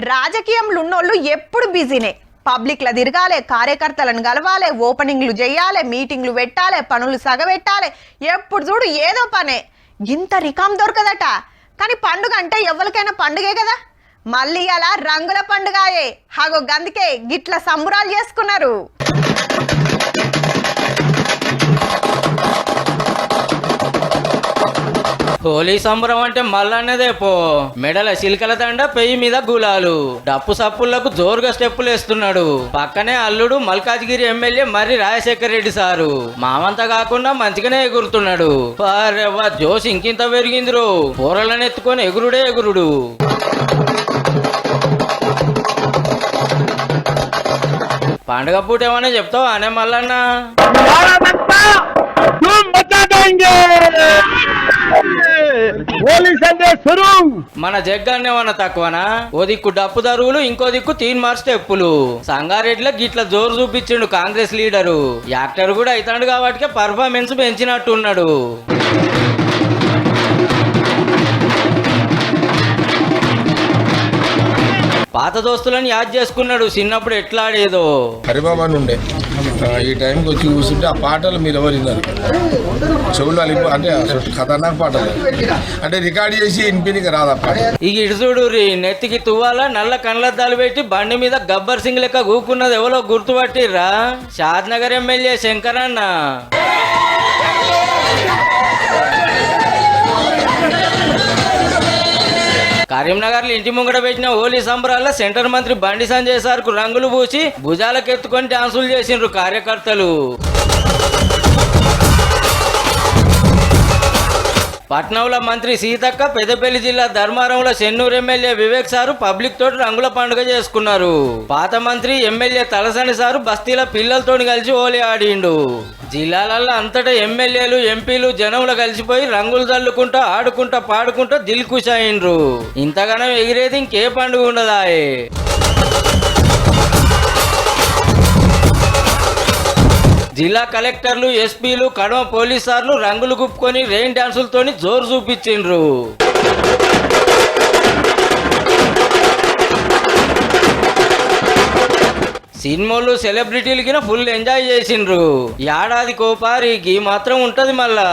రాజకీయంలో ఉన్నోళ్ళు ఎప్పుడు బిజీనే. పబ్లిక్ల తిరగాలి, కార్యకర్తలను కలవాలి, ఓపెనింగ్లు చేయాలి, మీటింగ్లు పెట్టాలి, పనులు సగబెట్టాలి. ఎప్పుడు చూడు ఏదో పనే. ఇంత రికాం దొరకదట. కానీ పండుగ అంటే ఎవరికైనా పండుగే కదా. మళ్ళీ అలా రంగుల పండుగాయే. హాగో గందుకే గిట్ల సంబురాలు చేసుకున్నారు. హోలీ సంబరం అంటే మల్లన్నదే పో. మెడల చిలకల దండ, పెయ్యి మీద గులాలు, డప్పు సప్పుళ్లకు జోరుగా స్టెప్పులు వేస్తున్నాడు. పక్కనే అల్లుడు మల్కాజ్గిరి ఎమ్మెల్యే మర్రి రాజశేఖర్ రెడ్డి సారు మామంతా కాకుండా మంచిగానే ఎగురుతున్నాడు. జోష్ ఇంకింత పెరిగిందిరో. కూరలను ఎత్తుకొని ఎగురుడే ఎగురుడు. పండుగ పూట ఏమన్నా చెప్తావా అనే మల్లన్న? మన జగ్గాన్ని ఏమన్నా తక్కువనా? ఓ దిక్కు డప్పు దరువులు, ఇంకో దిక్కు తీన్ మార్చ్ స్టెప్పులు. సంగారెడ్డిలో గిట్ల జోరు చూపించిండు కాంగ్రెస్ లీడరు. యాక్టర్ కూడా అవుతాడు కాబట్టి పర్ఫార్మెన్స్ పెంచినట్టున్నాడు. పాత దోస్తులను యాద్ చేసుకున్నాడు. చిన్నప్పుడు ఎట్లా ఆడేదో. హరిబాబా నుండే ఈ టైంకి వచ్చి కూర్చుంటే ఆ పాటలు మీరు ఎవరు విన్నారు? చెవులు అంటే ఖతర్నాక్ పాటలు అంటే రికార్డ్ చేసి వినిపినికి రాదా పాట. ఇక ఇడుచుడు నెత్తికి తువ్వాల, నల్ల కళ్ళద్దాలు పెట్టి బండి మీద గబ్బర్ సింగ్ లెక్క కూకున్నది ఎవరో గుర్తుపట్టిర్రా? షాద్నగర్ ఎమ్మెల్యే శంకరన్న. కరీంనగర్ లో ఇంటి ముంగట పెట్టిన హోలీ సంబరాల్లో సెంటర్ మంత్రి బండి సంజయ్ సార్ కు రంగులు పూసి భుజాలకు ఎత్తుకొని డాన్సులు చేసిండ్రు కార్యకర్తలు. పట్నంలో మంత్రి సీతక్క, పెద్దపల్లి జిల్లా ధర్మారంలో Chennur MLA Vivek sir public తోటి రంగుల పండుగ చేసుకున్నారు. పాత మంత్రి ఎమ్మెల్యే తలసాని సారు బస్తీల పిల్లలతో కలిసి హోలీ ఆడిండు. జిల్లాలలో అంతటా ఎమ్మెల్యేలు, ఎంపీలు జనంలో కలిసిపోయి రంగులు చల్లుకుంటా, ఆడుకుంటా, పాడుకుంటా దిల్ ఖుష్ అయిండ్రు. ఇంతగానం ఎగిరేది ఇంకే పండుగ ఉండదాయే. జిల్లా కలెక్టర్లు, ఎస్పీలు, కడమ పోలీసార్లు రంగులు గుప్పుకొని రెయిన్ డాన్సులతోని జోరు చూపించిండ్రు. సినిమాలు, సెలబ్రిటీలకి ఫుల్ ఎంజాయ్ చేసిండ్రు. ఏడాది కోపారికి మాత్రం ఉంటది మళ్ళా.